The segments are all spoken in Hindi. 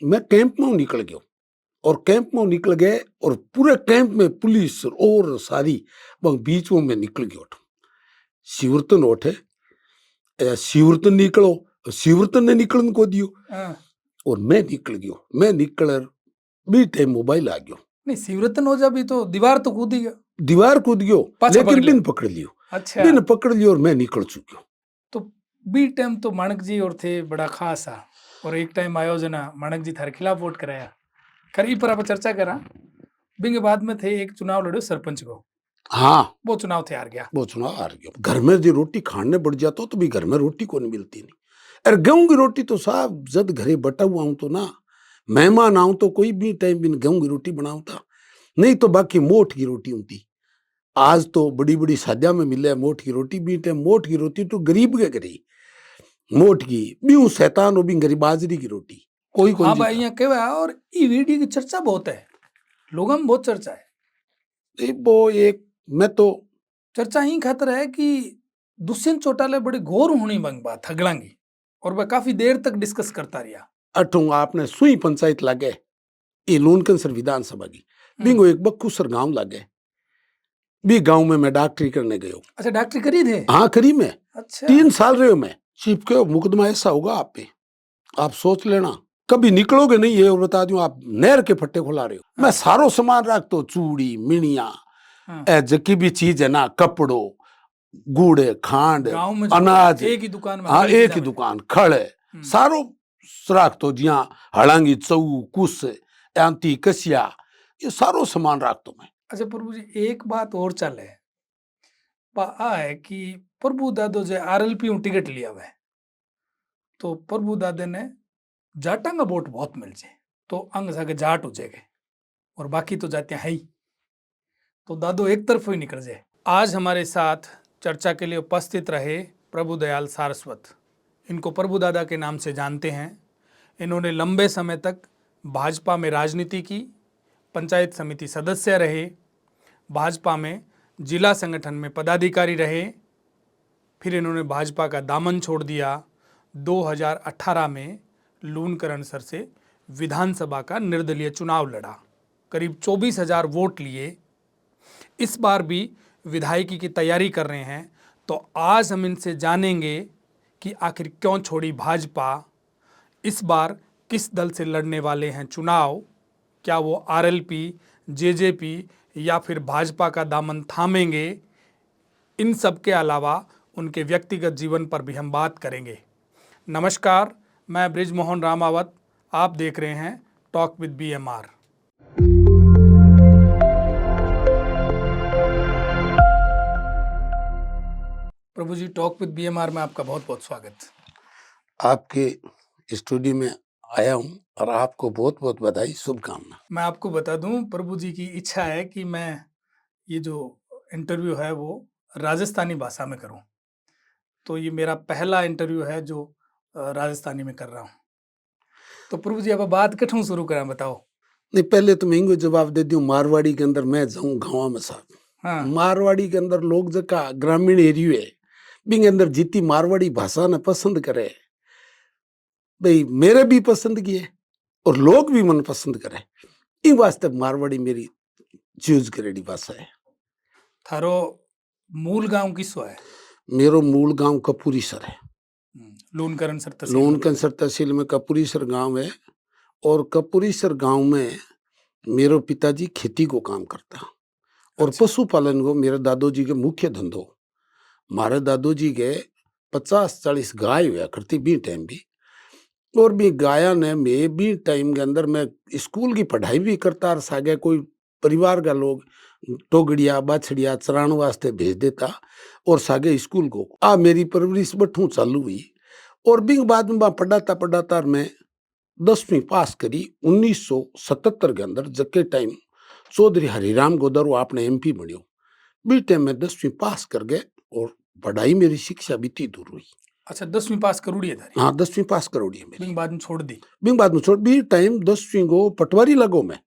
मैं कैंप में निकल गयो और कैंप में निकल गए और पूरे कैंप में पुलिस और सारी बीच में मैं निकल गयो। शिवरतन उठे शिवरतन निकलो, शिवरतन ने निकलन को दियो और मैं निकल गयो। मैं निकल बी टाइम मोबाइल आ गयो। नहीं, शिवरतन हो जा भी तो दीवार तो कूद गया, दीवार कूद गयो लेकिन बिन पकड़ लियो। अच्छा, बिन पकड़ लियो और मैं निकल चुक्यो। तो बी टाइम तो माणक जी और थे बड़ा खास आ और एक टाइम आयोजना माणक जी थारे खिलाफ वोट कराया करी पर आप चर्चा करा। बिंग बाद में थे एक चुनाव लड़ो सरपंच को, हाँ वो चुनाव थे हार गया। वो चुनाव हार गया। घर में जो रोटी खाने बढ़ जाता तो भी घर में रोटी को नहीं मिलती नहीं। अरे गेहूं की रोटी तो साहब जद घरे बटा हुआ हूं तो ना मेहमान आऊं तो कोई भी टाइम बिन गेहूं की रोटी बनाऊं था, नहीं तो बाकी मोठ की रोटी होती। आज तो बड़ी बड़ी शादियां में मिले मोठ की रोटी, भी टाइम मोठ की रोटी तो गरीब के घरे मोठ की भी शैतान हो भी गरीब बाजरी की रोटी कोई कोई। हाँ भाई, यहाँ कहवा और ई वीडियो की चर्चा बहुत है, लोगों में बहुत चर्चा है। वो एक मैं तो चर्चा ही खातर है कि दुष्यंत चौटाला बड़ी घोर होनी बंग बात हगड़ांगी और वह काफी देर तक डिस्कस करता रहा। अठू आपने सुई पंचायत लागे ये लूनकंसर विधानसभा की बिंगो एक बक्कूसर गांव लागे भी गांव में मैं डॉक्टरी करने गयो। अच्छा, डॉक्टरी करी थे? हाँ करी मैं। अच्छा, 3 साल रहे हो मैं। चिपके मुकदमा ऐसा होगा आप पे, आप सोच लेना कभी निकलोगे नहीं है। और बता दूं आप नहर के फट्टे खुला रहे हो। मैं सारो सामान रखता हूँ, चूड़ी मिनिया जकी भी चीज है ना, कपड़ो गुड़ खांड अनाज एक ही दुकान में। हाँ एक ही दुकान खड़े सारो राख तो जिया हड़ांगी चऊ कुस यांती कसिया ये सारो सामान राख तो मैं। अच्छा प्रभु जी, एक बात और चल है है कि प्रभु दादो जो आरएलपी टिकट लिया हुआ है तो प्रभु दादे ने जाटा का वोट बहुत मिल जाए तो अंग सागे जाट हो जाएगा और बाकी तो जातियां है ही, तो दादो एक तरफ ही निकल जाए। आज हमारे साथ चर्चा के लिए उपस्थित रहे प्रभु दयाल सारस्वत। इनको प्रभु दादा के नाम से जानते हैं। इन्होंने लंबे समय तक भाजपा में राजनीति की, पंचायत समिति सदस्य रहे, भाजपा में जिला संगठन में पदाधिकारी रहे, फिर इन्होंने भाजपा का दामन छोड़ दिया। 2018 में लूनकरण सर से विधानसभा का निर्दलीय चुनाव लड़ा, करीब 24,000 वोट लिए। इस बार भी विधायकी की तैयारी कर रहे हैं। तो आज हम इनसे जानेंगे कि आखिर क्यों छोड़ी भाजपा, इस बार किस दल से लड़ने वाले हैं चुनाव, क्या वो आरएलपी, जेजेपी या फिर भाजपा का दामन थामेंगे। इन सब के अलावा उनके व्यक्तिगत जीवन पर भी हम बात करेंगे। नमस्कार, मैं ब्रिजमोहन रामावत, आप देख रहे हैं talk with BMR. Prabhu ji, talk with BMR में आपका बहुत बहुत स्वागत। आपके स्टूडियो में आया हूं और आपको बहुत बहुत बधाई, शुभकामना। मैं आपको बता दूं, प्रभु जी की इच्छा है कि मैं ये जो इंटरव्यू है वो राजस्थानी भाषा में करूं, तो ये मेरा पहला इंटरव्यू है जो राजस्थानी में कर रहा हूं। तो प्रभु जी, अब बात कठों शुरू करें, बताओ। नहीं, पहले तो मैं इनको जवाब दे दूं। मारवाड़ी के अंदर मैं जाऊं गाँव में साहब, हाँ। मारवाड़ी के अंदर लोग जका ग्रामीण एरिया है बिंग अंदर जीती मारवाड़ी भाषा ने पसंद करे भाई, मेरे भी पसंद किए और लोग भी मन पसंद करे। इन वास्ते मारवाड़ी मेरी चूज करेडी भाषा है। थारो मूल गांव किसो है? मेरो मूल गांव कपूरीसर है। लूनकरण तहसील में कपूरीसर गांव है। और कपूरीसर गांव में मेरो पिताजी खेती को काम करता और पशुपालन को मेरे दादोजी के मुख्य धंधो। मारे दादोजी के 50-40 गाय हुआ करती भी टाइम भी, और भी गाया ने मैं भी टाइम के अंदर मैं स्कूल की पढ़ाई भी करता और सागे कोई परिवार का लोग टोगड़िया बाछड़िया चराण वास्ते भेज देता और सागे स्कूल को मेरी परवरिश बठू चालू हुई। और बिंग बाद में पढ़ाता मैं 10वीं पास करी 1977 के अंदर, जबके टाइम चौधरी हरिराम गोदर आपने एमपी बनियो। बी टाइम में 10वीं पास कर गए और पढ़ाई मेरी शिक्षा बीती दूर हुई। अच्छा, 10वीं पास करोड़ी है? हाँ 10वीं पास करोड़ी है मेरी। बिंग बाद में छोड़ दी? बिंग बाद में छोड़ बी टाइम 10वीं को पटवारी लगो मैं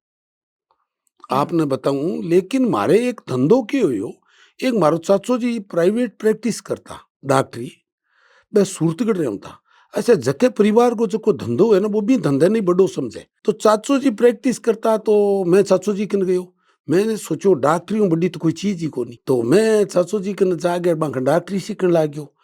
आपने बताऊं। लेकिन मारे एक धंधो के हो, एक मारो चाचो जी प्राइवेट प्रैक्टिस करता डॉक्टरी, मैं सूरतगढ़ रहता। अच्छा जके परिवार को जो को धंधो है ना वो भी धंधे नहीं बड़ो समझे। तो चाचू जी प्रैक्टिस करता तो मैं चाचू जी कन गयो। मैंने सोचो डॉक्टरी बड़ी तो कोई चीज ही को नहीं। तो मैं चाचू जी कन जाके बांका डॉक्टरी सीखने लग गयो।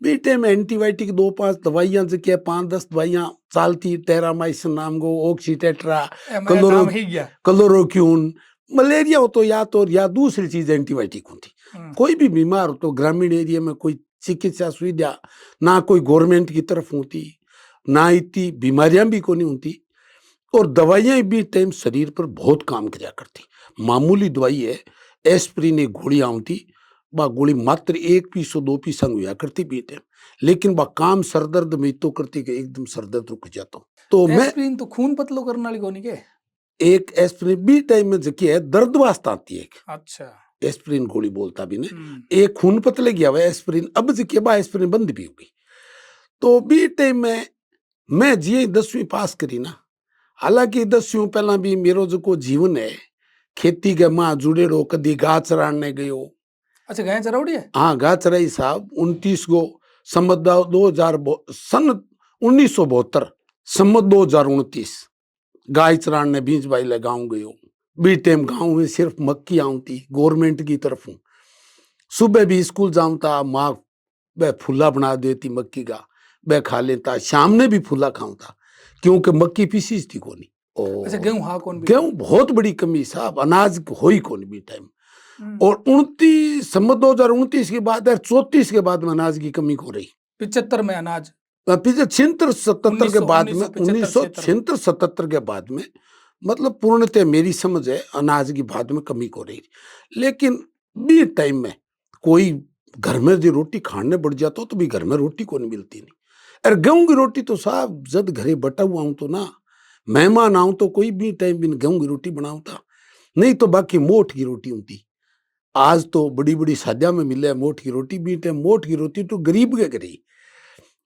बीटे में एंटीबायोटिक 2-5 दवाइयां जो क्या 5-10 दवाइयां चालती टेरामाइसिन नाम को ऑक्सीटेट्रा मैं नाम ही गया। क्लोरोक्यून मलेरिया हो तो या दूसरी चीज एंटीबायोटिक होती। कोई भी बीमार हो तो ग्रामीण एरिया में कोई चिकित्सा सुविधा ना कोई गवर्नमेंट की तरफ होती ना इतनी बीमारियां भी को नहीं होती और दवाइयां भी टाइम शरीर पर बहुत काम किया करती। मामूली दवाई है एस्प्रिन एक गोली आती बा गोली मात्र 1 पीस 2 पीस हुआ करती भी टाइम लेकिन बा काम सरदर्द में तो करती कि एकदम सरदर्द रुक जाता। तो मैं एस्प्रिन तो खून पतलो करने वाली कोनी के एक एस्प्रिन बी टाइम में जकी है दर्द वास्ते आती है। अच्छा एस्प्रिन गोली बोलता भी ने एक खून पतले गया हुआ एस्प्रिन अब जकी बा एस्प्रिन बंद भी हो गई। तो बी टाइम में मैं जी 10वीं पास करी ना हालांकि 10वीं पहला भी मेरो जो जीवन है खेती के मां जुड़ेड़ो कदी गा चराने गयो। अच्छा गाय चरावड़ी है। हाँ गा चराई साहब 29 गो सम्मत 2000 सन 1972 सम्मत 2029 गाय चराने बीज बाइले गाँव गयो। बी टाइम गाँव में सिर्फ मक्की आती गवर्नमेंट की तरफ हूँ। सुबह भी स्कूल जाऊँ था माँ वह फुला बना देती मक्की का वह खा लेता शाम ने भी फुला खाऊं था क्योंकि मक्की पीसीज थी कोनी। अच्छा गेहूं हाँ कौन भी गेहूं बहुत बड़ी कमी साहब अनाज हो ही कौन भी टाइम और 2029 के बाद 34 के बाद में अनाज की कमी हो रही 75 में अनाज पीछे 76-77 के बाद में 1976-77 के बाद में मतलब पूर्णतः मेरी समझ है अनाज की बाद में कमी हो रही। लेकिन बी टाइम में कोई घर में जो रोटी खाने बढ़ जाता तो भी घर में रोटी को नहीं मिलती नहीं। अरे गेहूं की रोटी तो साहब जद घरे बटा हुआ हूं तो ना मेहमान आऊं तो कोई भी टाइम भी गेहूं की रोटी बनाऊं था नहीं तो बाकी मोठ की रोटी होती। आज तो बड़ी बड़ी शादियां में मिले मोठ की रोटी भी टाइम मोठ की रोटी तो गरीब के घरे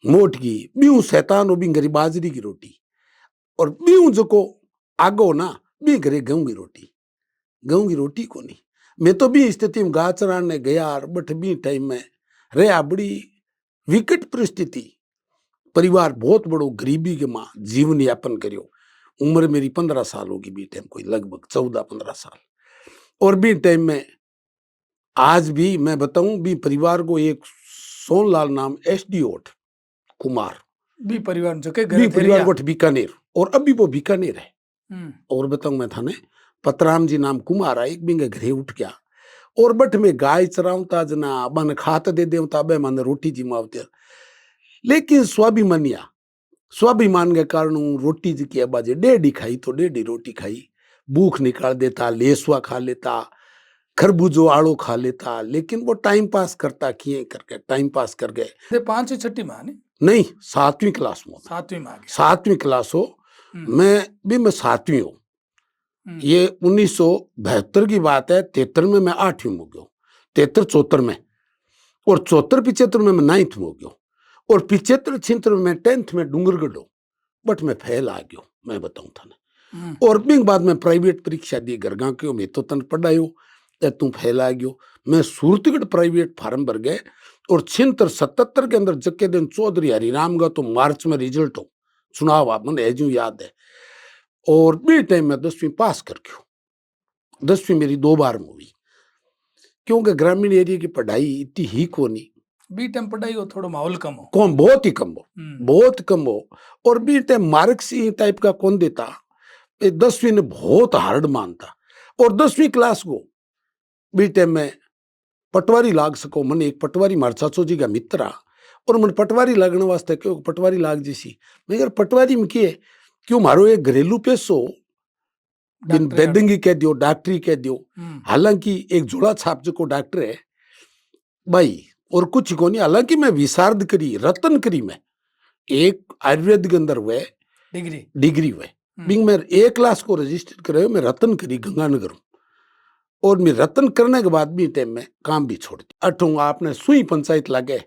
मोठ की बीऊ शैतान हो भी गरीब बाजरी की रोटी और बीऊ जो को आगो ना भी घरे गेहूं की रोटी को नहीं। मैं तो भी स्थिति में गा चराने गया बट भी टाइम में रहा बड़ी विकट परिस्थिति परिवार बहुत बड़ो गरीबी के माँ जीवन यापन करियो। उम्र मेरी 15 साल होगी बी टाइम कोई लगभग 14-15 साल और बी टाइम में आज भी मैं बताऊं भी परिवार को एक सोनलाल नाम एसडीओट कुमार भी परिवार जो के भी परिवार को बीकानेर और अभी वो बीकानेर है। और बताऊं मैं थाने पतराम जी नाम कुमार एक बिंगे घरे उठ गया और बट में गाय चराऊं था जना मन खात दे देव ताबे मन रोटी जिमावते लेकिन स्वाभिमान के कारण रोटी जी की बाजे डेढ़ी खाई तो डेढ़ी रोटी खाई भूख निकाल देता लेसुआ खा लेता खरबूजो आड़ो खा लेता लेकिन वो टाइम पास करता किए करके टाइम पास कर गए। 5-6 में नहीं 7वीं क्लास में 7वीं क्लास हो मैं 7वीं हो ये 1972 की बात है। 73 में मैं 8वीं में हो गया 73-74 में और 74-75 में मैं 9th में हो गया और 75-76 में मैं 10th में डूंगरगढ़ हो बट मैं फेल आ गया मैं बताऊं था ना। और बिंग बाद में प्राइवेट परीक्षा दी गरगा क्यों मैं तो तन पढ़ायो तू फेल आ गयो। मैं सूरतगढ़ प्राइवेट फार्म भर गए और 76-77 के अंदर जक्के दिन चौधरी हरिराम का तो मार्च में रिजल्ट हो चुनाव आप मन एजू याद है और बी टाइम में 10वीं पास कर गयो। 10वीं मेरी 2 बार में हुई क्योंकि ग्रामीण एरिया की पढ़ाई इतनी ही को नहीं बी टाइम पढ़ाई हो थोड़ा माहौल कम हो कौन बहुत ही कम हो और बी टाइम मार्क्स ही टाइप का कौन देता 10वीं ने बहुत हार्ड मानता और 10वीं क्लास को बी टाइम में पटवारी लाग सको मन एक पटवारी मार चाचो जी का मित्र और मन पटवारी लगने वास्ते क्यों पटवारी लाग जैसी मगर पटवारी में किए क्यों मारो एक घरेलू पेशो बिन बेदंगी कह दियो डॉक्टरी कह दियो। हालांकि एक जोड़ा छाप जो को डॉक्टर है भाई और कुछ को नहीं। हालांकि मैं विशारद करी रतन करी मैं एक आयुर्वेद के अंदर हुए डिग्री हुए बिंग मैं 1 क्लास को रजिस्टर करे मैं रतन करी गंगानगर और मैं रतन करने के बाद भी टाइम में काम भी छोड़ दिया। अठूंगा आपने सुई पंचायत लागे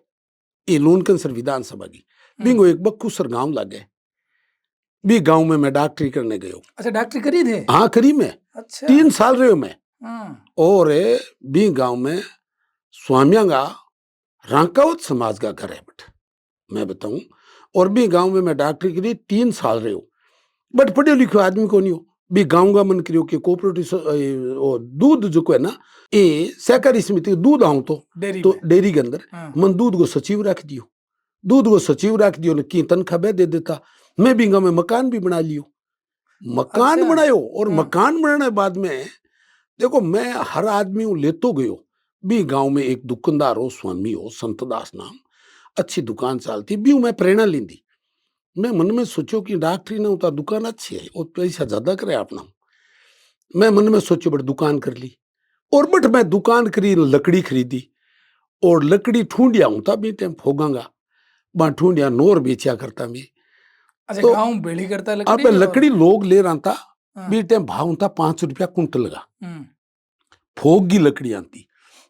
ये लूनकंसर विधानसभा की बिंगो एक बक्कूसर गांव लागे भी गांव में मैं डॉक्टरी करने गयो। अच्छा डॉक्टरी करी थे हाँ करी मैं। अच्छा 3 साल रहे मैं और भी गांव में स्वामिया का रांकावत समाज का घर है बट मैं बताऊं और भी गांव में मैं डॉक्टरी करी 3 साल रहे हो, बट पढ़ियो लिखियो आदमी को नहीं हो भी गांव का मन करियो कि कोऑपरेटिव दूध जो को है ना ये सहकारी समिति दूध आऊं डेयरी तो में। डेयरी के अंदर हाँ, मन दूध को सचिव रख दियो, दूध को सचिव रख दियो ने की तनख्वाह दे देता। मैं भी गांव में मकान भी बना लियो, मकान अच्छा। बनायो और हाँ। मकान बनाने के बाद में देखो मैं हर आदमी को लेतो गयो भी गांव में एक दुकानदार हो स्वामी हो संतदास नाम अच्छी दुकान चलती भी मैं प्रेरणा लेंदी। मैं मन में सोचो कि डॉक्टरी ना होता दुकान अच्छी है और पैसा ज्यादा करे अपना। मैं मन में सोचो बट दुकान कर ली और बट मैं दुकान करी लकड़ी खरीदी और लकड़ी ठूंडिया हूं था भी टाइम फोगांगा बा ठूंडिया नोर बेचा करता मैं। अच्छा, तो गांव बेड़ी करता है अब लकड़ी लकड़ी लोग ले रहा था हाँ। बी टाइम भाव था 5 रुपया कुंटल का हम्म, फोगी लकड़ी आती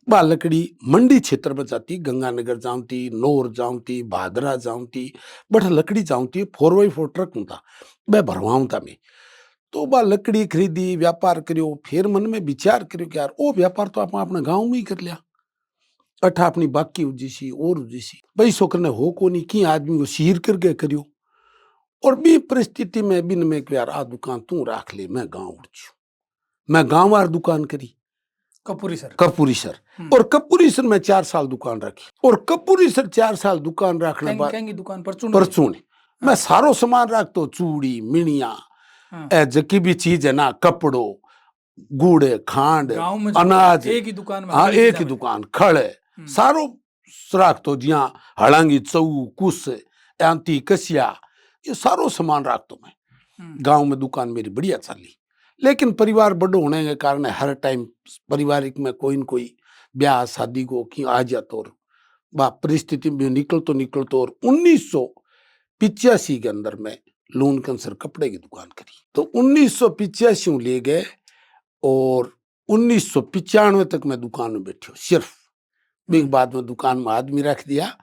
बा लकड़ी मंडी क्षेत्र में जाती गंगानगर जाऊंती नौर जाऊंती भादरा जाऊंती बट लकड़ी जाऊंती 4x4 ट्रक होता मैं भरवाऊं था मैं। तो बा लकड़ी खरीदी व्यापार करियो फिर मन में विचार करियो कि यार वो व्यापार तो आप अपने गांव में ही कर लिया अठा अपनी बाकी उजीसी और उजीसी पैसों करने हो को नहीं की आदमी को शीर करके करियो और भी परिस्थिति में बिन में कि यार आ दुकान तू राख ले मैं गांव उड़ मैं गांव वार दुकान करी कपूरी सर। कपूरी सर और कपूरी सर में 4 साल दुकान रखी और कपूरी सर 4 साल दुकान रखने बाद कहेंगी दुकान परचून मैं सारो सामान रख तो चूड़ी मिनिया जकी भी चीज है ना कपड़ो गुड़ खांड गांव में अनाज एक ही दुकान में हाँ एक ही दुकान खड़े सारो राख तो जिया हड़ांगी चौ कुस यांती कसिया ये सारो सामान रख तो मैं गांव में दुकान मेरी बढ़िया चली। लेकिन परिवार बड़ो होने के कारण हर टाइम पारिवारिक में कोई न कोई ब्याह शादी को की आ जाता और बा परिस्थिति में निकलतो और 1985 के अंदर में लून कैंसर कपड़े की दुकान करी तो 1985 ले गए और 1995 तक मैं दुकान में बैठो सिर्फ बिग बाद में दुकान में आदमी रख दिया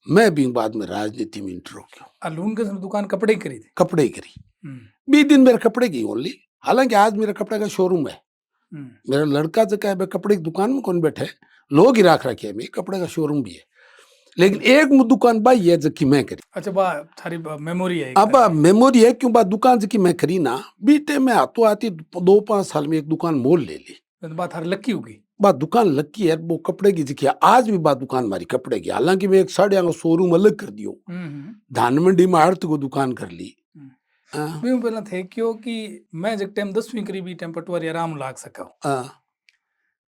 मैं बिग बाद में राजनीति में इंटर हो गया। लून कैंसर दुकान कपड़े की करी थी कपड़े ही करी 20 दिन मेरे कपड़े की ओनली हालांकि आज मेरा कपड़े का शोरूम है मेरा लड़का जो है कपड़े की दुकान में कौन बैठे लोग ही राख रखे मेरे कपड़े का शोरूम भी है लेकिन एक दुकान बाई है जबकि मैं करी। अच्छा बा थारी मेमोरी है अब मेमोरी है क्यों बात दुकान जबकि मैं करी ना बीते में आतो आती 2-5 साल में एक दुकान मोल ले ली बात थारी लक्की होगी बात दुकान लक्की है वो कपड़े की जगह आज भी बात दुकान मारी कपड़े की हालांकि मैं एक साड़िया का शोरूम अलग कर दियो धान मंडी में आड़त को दुकान कर ली। मैं पहला थे क्यों कि मैं जब टाइम 10वीं करी भी टाइम पटवारी आराम लाग सका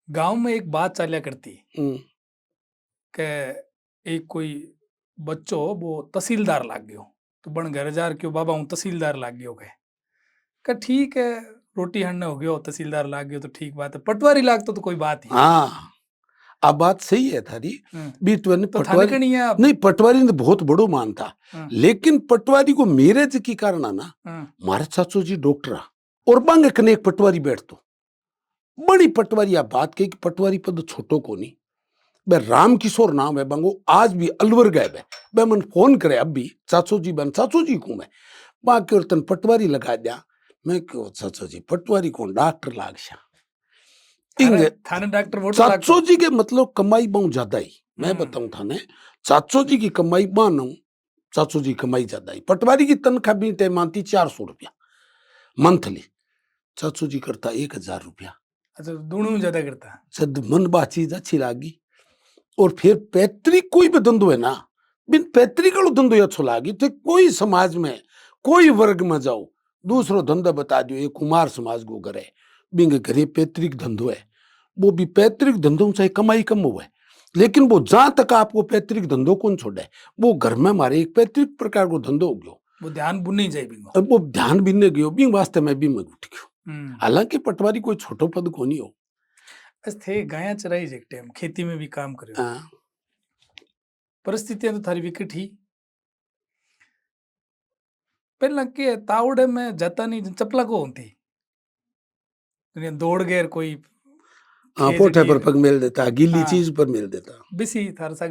गांव में एक बात चालिया करती के एक कोई बच्चो वो तहसीलदार लाग गयो तो बन घर जार क्यों बाबा हूँ तहसीलदार लाग गयो कह ठीक है रोटी हन्ने हो गयो तहसीलदार लाग गयो तो ठीक बात है पटवारी लाग तो कोई बात ही हाँ अब बात सही है थारी भी तो पटवारी नहीं पटवारी ने बहुत बड़ो मान था लेकिन पटवारी को मेरे की कारण ना मारे चाचू जी डॉक्टर और बांगे कने एक पटवारी बैठ तो बड़ी पटवारी आप बात कही कि पटवारी पद छोटो को नहीं बे राम किशोर नाम है बंगो आज भी अलवर गए बे मन फोन करे अब भी चाचू जी बन चाचू जी को मैं बाकी और तन पटवारी लगा दिया मैं क्यों चाचू जी पटवारी को डॉक्टर लाग थाने डॉक्टर चाचू जी के मतलब कमाई बहुत ज्यादा ही मैं बताऊं थाने चाचू जी की कमाई बानो चाचू जी कमाई ज्यादा ही पटवारी की तनख्वाह भी टाइम आती 400 रुपया मंथली चाचू जी करता 1000 रुपया। अच्छा दोनों ज्यादा करता जब मन बात चीज अच्छी लागी और फिर पैतृक कोई भी धंधो है ना बिन पैतृक धंधो अच्छो लागी तो कोई समाज में कोई वर्ग में जाओ दूसरो धंधा बता दो ये कुमार समाज को घर है बिंग घरे पैतृक धंधो है वो भी पैतृक धंधों से कमाई कम हुआ है लेकिन वो जहां तक आपको पैतृक धंधो कौन छोड़े वो घर में हमारे एक पैतृक प्रकार को धंधो हो गयो वो ध्यान बुनने जाए अब वो ध्यान बिनने गयो बिंग वास्ते में भी मैं उठ गयो हालांकि पटवारी कोई छोटो पद को नहीं हो थे गाया चराई एक टाइम खेती में भी काम करे परिस्थितियां तो थारी विकट ही पहला के तावड़े में जाता नहीं चपला को होती दौड़ गए कोई पोठे पर पग मिल देता गीली चीज पर मिल देता बिसी थार सा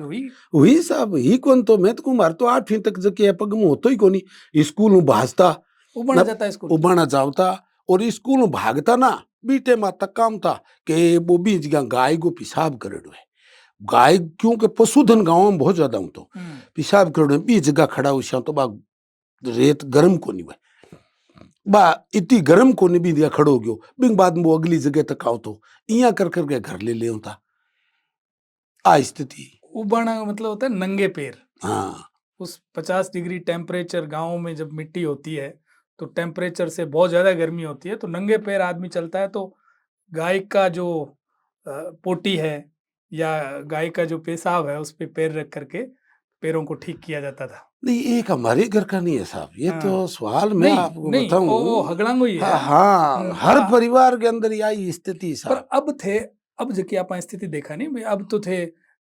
हुई साहब ही कौन तो मैं तो कुमार तो 8वीं तक जके पग में होतो ही कोनी स्कूल में भाजता उबाना जाता स्कूल उबाना जावता और स्कूल में भागता ना बीटे मा तक काम था कि वो बीच गाय को पेशाब करेडो है गाय क्योंकि पशुधन गाँव में बहुत ज्यादा हूं तो हम्म, पेशाब करो बी जगह खड़ा हो तो बा रेत गर्म को नहीं हुआ बा इतनी गर्म को नहीं भी दिया खड़ो हो गयो बिंग बाद में वो अगली जगह तक आओ तो इया कर करके घर ले ले था आ स्थिति। उबाना का मतलब होता है नंगे पैर। हाँ उस 50 डिग्री टेम्परेचर गाँव में जब मिट्टी होती है तो टेम्परेचर से बहुत ज्यादा गर्मी होती है, तो नंगे पैर आदमी चलता है तो गाय का जो पोटी है या गाय का जो पेशाब है उस पे पैर रख करके पैरों को ठीक किया जाता था। नहीं एक हमारे घर का नहीं है साहब ये हाँ। तो सवाल मैं नहीं आपको नहीं, बताऊं। वो हगड़ांगो ही हाँ है। हाँ हर हाँ, परिवार के अंदर यही स्थिति पर साहब। अब थे, अब जबकि आप स्थिति देखा नहीं भाई, अब तो थे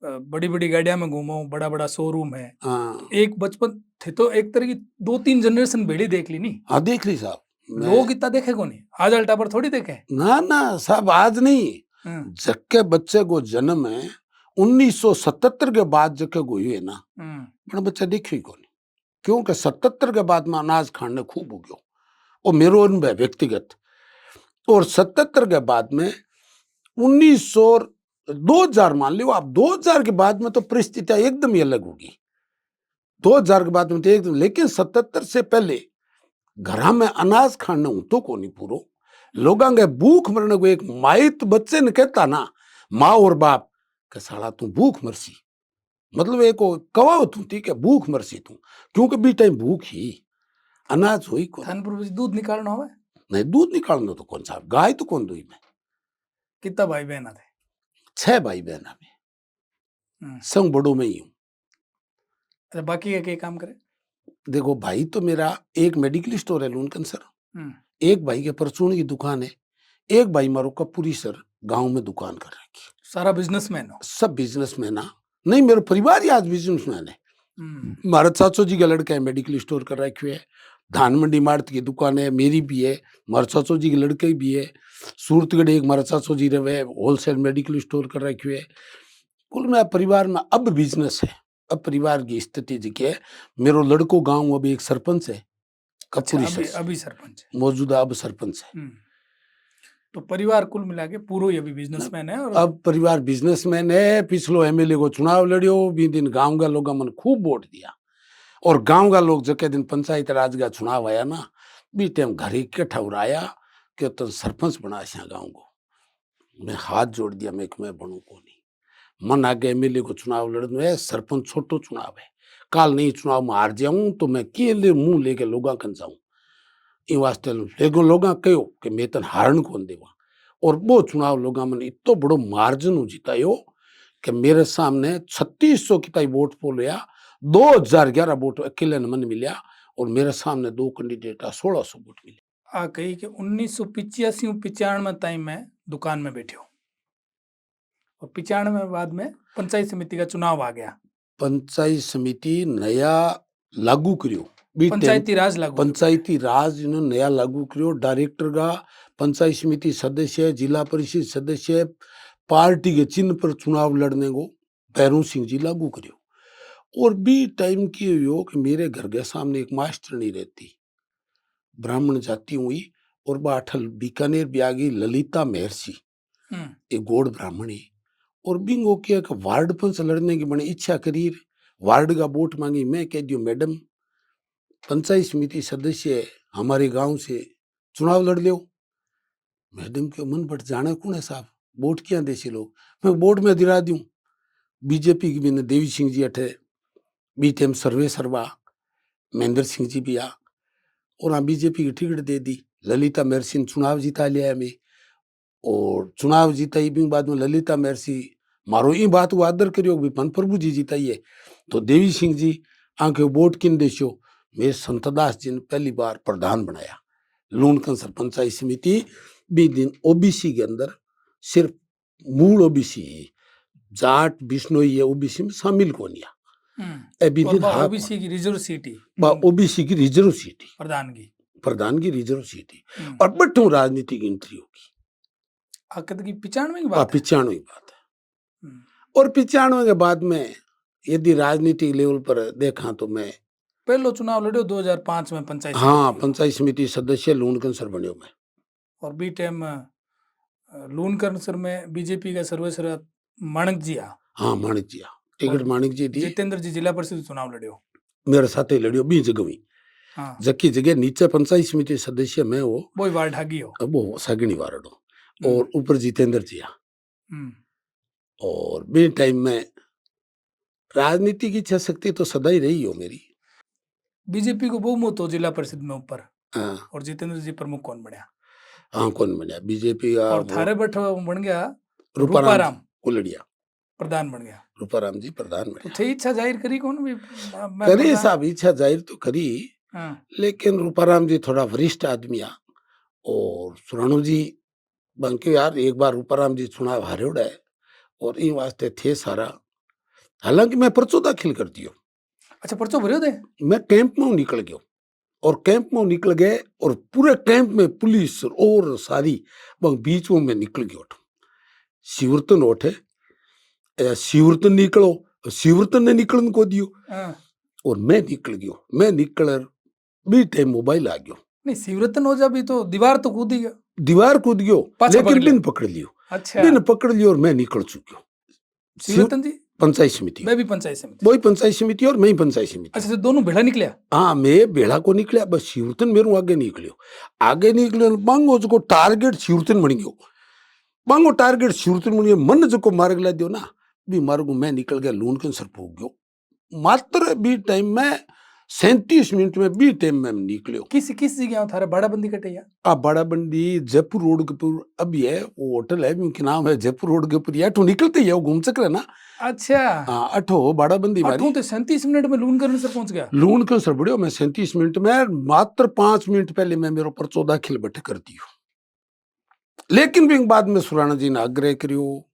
बड़ी बड़ी गाड़ियां में घूमो, बड़ा बड़ा शोरूम है। हाँ एक बचपन थे तो एक तरह की 2-3 जनरेशन बेड़ी देख ली नहीं, हाँ देख ली साहब मैं लोग इतना देखे को नहीं, आज अल्टा पर थोड़ी देखे। ना ना साहब आज नहीं हम्म, जक्के बच्चे को जन्म है 1977 के बाद जक्के को हुए ना हम्म, मैंने बच्चा देखियो ही कौन क्योंकि 77 के बाद में अनाज खाने खूब हो गयो और मेरो अनुभव है व्यक्तिगत। और 77 के बाद में 1900 2000 मान लियो आप 2000 के बाद में तो परिस्थितियां एकदम ही अलग होगी 2000 के बाद में तो एकदम। लेकिन 77 से पहले घर में अनाज खाने हूं तो को नहीं पूरो लोगों के भूख मरने को एक माइत बच्चे ने कहता ना माँ और बाप के साला तू भूख मरसी मतलब एक कवावत होती कि भूख मरसी तू क्योंकि बी टाइम भूख ही अनाज हुई को थानपुर से दूध निकालना हो नहीं दूध निकालना तो कौन सा गाय तो कौन दुई में कितना भाई बहन थे? 6 भाई बहन में हम्म, संग बड़ों में ही हूँ। अच्छा बाकी का क्या काम करे? देखो भाई तो मेरा एक मेडिकल स्टोर है लूनकन सर हम्म, एक भाई के परचून की दुकान है एक भाई मारो कपूरी सर गांव में दुकान कर रखी सारा बिजनेसमैन हो? सब बिजनेसमैन आ नहीं मेरा परिवार ही आज बिजनेसमैन है। हम्म, हमारा चाचो जी का लड़का है मेडिकल स्टोर कर रखे है धान मंडी मार्ट की दुकान है मेरी भी है हमारे चाचो जी के लड़के भी है सूरतगढ़ एक हमारा चाचो जी रहे होलसेल मेडिकल स्टोर कर रखे है। कुल में परिवार में अब बिजनेस है अब परिवार की स्थिति जी है मेरो लड़को गांव अभी एक सरपंच है अच्छा कपूरी अभी सर अभी सरपंच है। मौजूदा अब सरपंच है। तो परिवार कुल मिला के पूरा ही अभी बिजनेसमैन है। और अब परिवार बिजनेसमैन है पिछलो एमएलए को चुनाव लड़ियो भी दिन गांव का लोग मन खूब वोट दिया और गांव का लोग जके दिन पंचायत राज का चुनाव आया ना बी टाइम घर इकट्ठा उड़ाया कि तो सरपंच बना गांव को मैं हाथ जोड़ दिया मैं बनू को नहीं मन आगे एमएलए को चुनाव लड़ना है सरपंच छोटो चुनाव है काल नहीं चुनाव में हार जाऊं तो मैं केले मुंह लेके लोगा कन जाऊं इन वास्ते लेकिन लोगा कहो कि मैं तन हारण कौन देवा और वो चुनाव लोगा मन इतो बड़ो मार्जिन जितायो कि मेरे सामने 3600 की ताई वोट पोल या 2011 वोट अकेले ने मन मिला और मेरे सामने 2 कैंडिडेट 1600 वोट मिले। आ कही कि 1985-95 टाइम में दुकान में बैठे हो और 95 बाद में पंचायत समिति का चुनाव आ गया। पंचायत समिति नया लागू करियो पंचायती राज लागू। पंचायती राज इन्होंने नया लागू करियो डायरेक्टर का पंचायत समिति सदस्य जिला परिषद सदस्य पार्टी के चिन्ह पर चुनाव लड़ने को भैरू सिंह जी लागू करियो। और बी टाइम की हो कि मेरे घर के सामने एक मास्टरनी रहती ब्राह्मण जाति हुई और बाठल बीकानेर भी आ गई ललिता महर्षि एक गोड़ ब्राह्मणी और बिंगो के वार्ड पंच लड़ने की बड़ी इच्छा करी वार्ड का वोट मांगी मैं कह दियो मैडम पंचायत समिति सदस्य हमारे गांव से चुनाव लड़ लो। मैडम के मन बट जाने कौन है साहब वोट क्या देसी लोग मैं वोट में दिला दूं बीजेपी की भी ने देवी सिंह जी अठे बी टाइम सर्वे सर्वा महेंद्र सिंह जी भी आ और हाँ बीजेपी की टिकट दे दी ललिता महर्षि ने चुनाव जीता लिया हमें और चुनाव जीता ही बाद में ललिता महर्षि मारो ये बात को आदर करियो भी पन प्रभु जी जीताई है तो देवी सिंह जी आंखे वोट किन देशो मैं संतदास जी ने पहली बार प्रधान बनाया लूणकन पंचायत समिति भी दिन ओबीसी के अंदर सिर्फ मूल ओबीसी जाट बिश्नोई है ओबीसी में शामिल को नहीं ओबीसी की रिजर्व सीट ओबीसी की रिजर्व सीट प्रधान की रिजर्व सीट और बट्टू राजनीतिक एंट्री होगी आकत की 95 की बात 95 की बात है। और 95 के बाद में यदि राजनीतिक लेवल पर देखा तो मैं पहलो चुनाव लड़ो 2005 में पंचायत हाँ पंचायत समिति सदस्य लूणकन सर बने मैं और बी टाइम लूणकन सर में बीजेपी का सर्वेसर्वा माणक जी आ हाँ माणिक जी टिकट और माणिक जी दी जितेंद्र जी जिला परिषद चुनाव लड़ियो। मेरे साथ ही लड़ियो 20 जगह हुई हाँ जबकि जगह नीचे पंचायत समिति सदस्य मैं वो वो ही वार्ड हागी हो। अब वो सागिणी वार्ड हो हम्म, और ऊपर जितेंद्र जी हम्म, और बे टाइम में राजनीति की इच्छा शक्ति तो सदा ही रही हो मेरी। बीजेपी को बहुमत हो जिला परिषद में ऊपर हाँ और जितेंद्र जी प्रमुख कौन बनया हाँ कौन बना बीजेपी का और वो थारे बठ बन गया रूपाराम रूपाराम कुलड़िया प्रधान बन गया। रूपाराम जी प्रधान तो बने थे इच्छा जाहिर करी कौन भी मैं करी प्रधान। साहब इच्छा जाहिर तो करी हाँ लेकिन रूपाराम जी थोड़ा वरिष्ठ आदमी आ और सुराणु जी बंके यार एक बार रूपाराम जी चुनाव हारे है और इन वास्ते थे सारा हालांकि मैं पर्चो दाखिल कर दियो अच्छा पर्चो भरियो थे। मैं कैंप में निकल गयो और कैंप में निकल गए और पूरे कैंप में पुलिस और सारी बीच में मैं निकल गयो शिवरतन उठे शिवरतन निकलो शिवरतन ने निकलन को दियो हाँ और मैं निकल गयो मैं निकल बी टाइम मोबाइल आ गयो नहीं शिवरतन हो जा भी तो दीवार तो कूदी गया। दीवार कूद गयो पाछा पकड़ लेकिन लिया। बिन पकड़ लियो अच्छा बिन पकड़ लियो और मैं निकल चुक्यो शिवरतन जी पंचायत समिति मैं भी पंचायत समिति। वही पंचायत समिति और मैं ही पंचायत समिति अच्छा तो दोनों भेड़ा निकलिया। हाँ मैं बेड़ा को निकलिया बस शिवरतन मेरू आगे निकलियो मांगो जो टारगेट शिवरतन बन गयो मांगो टारगेट शिवरतन बन गयो मन जो मार्ग ला दियो ना भी मार्ग में निकल गया लून के सर पहुंच गयो मात्र बी टाइम में 37 मिनट में बी टाइम में निकलियो। किस जगह थारा बाड़ाबंदी कटैया आ बाड़ाबंदी जयपुर रोड के ऊपर अभी है वो होटल है उनके नाम है जयपुर रोड के ऊपर या तो निकलते ही है वो घूम चक्र है ना। अच्छा हाँ अठो बाड़ाबंदी मारी अठों तो 37 मिनट में लून करने से पहुंच गया। लून के सर बढ़ियो मैं 37 मिनट में मात्र 5 मिनट पहले मैं मेरे ऊपर 14 दाखिल बैठे कर दियो लेकिन भी बाद में सुराणा जी ने आग्रह करियो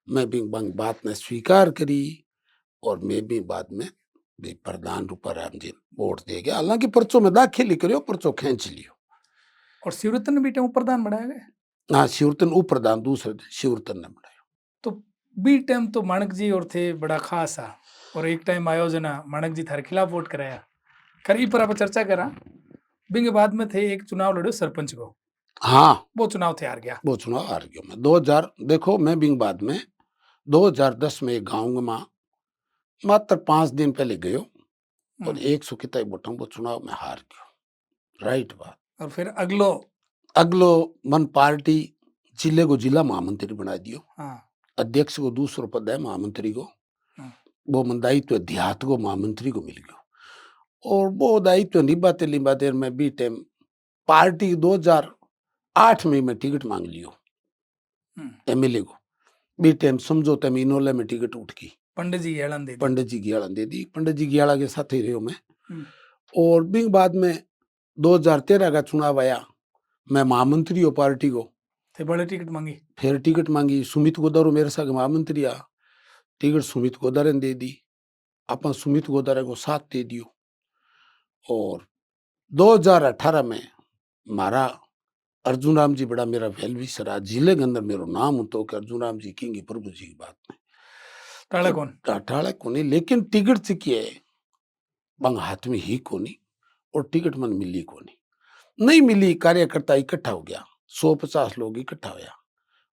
मैं भी बात ने स्वीकार करी और मैं भी बाद में भी प्रधान रूपाराम जी वोट दे गया हालांकि पर्चो में दाखिल ही करियो पर्चो खींच लियो और शिवरतन ने बेटे वो प्रधान बनाया गए। हाँ शिवरतन उप प्रधान दूसरे शिवरतन ने बनाया तो बी टाइम तो माणक जी और थे बड़ा खास आ और एक टाइम आयोजना माणक जी थारे खिलाफ वोट कराया खरी पर आप चर्चा करा बिंग बाद में थे एक चुनाव लड़ो सरपंच को हाँ वो चुनाव थे हार गया। वो चुनाव हार गया मैं 2000 देखो मैं बिंग बाद में 2010 में एक गाँव में मात्र 5 दिन पहले गयो और 100 किताई वोटों वो चुनाव में हार गयो राइट बात। और फिर अगलो अगलो मन पार्टी जिले को जिला महामंत्री बना दियो। हाँ अध्यक्ष को दूसरा पद है महामंत्री को हाँ। वो मन दायित्व देहात को महामंत्री को मिल गयो और वो दायित्व निभाते में बी टाइम पार्टी 2008 में मैं टिकट मांग लियो एमएलए को बी टाइम समझो तम इनोले में टिकट उठ गई पंडित जी की ऐलान दे दी। पंडित जी की आड़न दे दी पंडित जी की आड़ा के साथ ही रहो मैं और बिंग बाद में 2013 का चुनाव आया मैं महामंत्री हो पार्टी को थे बड़े टिकट मांगी फिर टिकट मांगी सुमित गोदारो मेरे साथ महामंत्री आ टिकट सुमित गोदारे ने दे दी अपन सुमित गोदारे को साथ दे दियो और 2018 में मारा अर्जुन राम जी बड़ा मेरा वेल विशर आ जिले के अंदर मेरा नाम हो तो कि अर्जुन राम जी की प्रभु जी की बात में टाड़ा कौन टाटाड़ा कोनी लेकिन टिकट चिकी है बंग हाथ में ही कोनी और टिकट मन मिली कोनी नहीं मिली कार्यकर्ता इकट्ठा हो गया 150 लोग इकट्ठा होया